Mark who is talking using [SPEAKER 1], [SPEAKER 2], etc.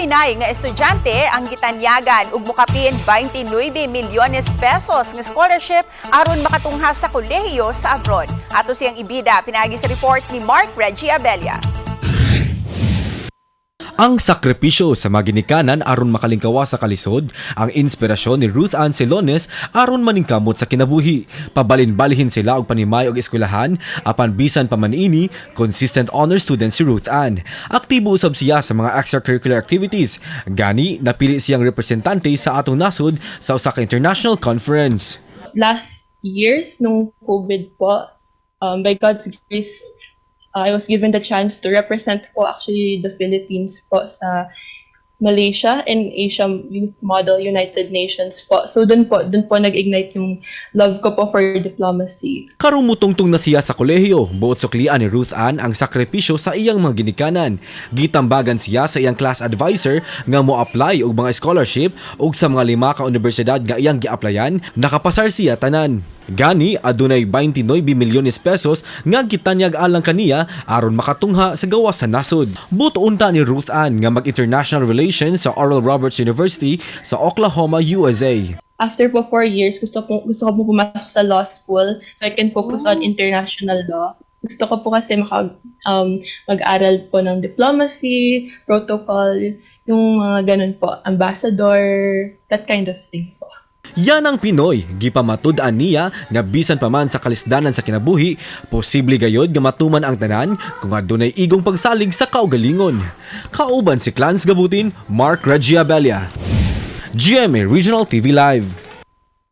[SPEAKER 1] Pinay nga estudyante ang gitanyagan ug mukapin 29 milyones pesos nga scholarship aron makatungha sa kolehiyo sa abroad. Ato siyang ibida pinagi sa report ni Mark Reggie Abella.
[SPEAKER 2] Ang sakripisyo sa mga ginikanan aron makalingkawa sa kalisod, ang inspirasyon ni Ruth Ann Celones aron maningkamot sa kinabuhi. Pabalin-balihin sila og panimay og eskwelahan, apan bisan pa man ini, consistent honor student si Ruth Ann. Aktibo usab siya sa mga extracurricular activities. Gani, napili siyang representante sa atong nasod sa usa ka international conference.
[SPEAKER 3] Last years, nung COVID po, by God's grace, I was given the chance to represent po actually the Philippines po sa Malaysia and Asia Youth Model United Nations po. So dun po nag-ignite yung love ko po for diplomacy.
[SPEAKER 2] Karong mutungtong na siya sa kolehiyo, buot suklian ni Ruth Ann ang sakripisyo sa iyang mga ginikanan. Gitambagan siya sa iyang class advisor nga mo-apply og mga scholarship ug sa mga 5 ka universidad nga iyang gi-applyan, nakapasar siya tanan. Gani, adunay 29 milyones pesos nga gitanyag alang kaniya aron makatungha sa gawas sa nasod. Buot-unta ni Ruth Ann nga mag-international relations sa Oral Roberts University sa Oklahoma, USA.
[SPEAKER 3] After po 4 years, gusto ko po pumasok sa law school so I can focus on international law. Gusto ko po kasi mag-aral po ng diplomacy, protocol, yung mga ganun po, ambassador, that kind of thing po.
[SPEAKER 2] Yan ang Pinoy, gipamatud-an niya nga bisan pa man sa kalisdanan sa kinabuhi, posible gayod nga matuman ang tanan kung adunay igong pagsalig sa kaugalingon. Kauban si Clans Gabutin, Mark Reggie Abella. GMA Regional TV Live.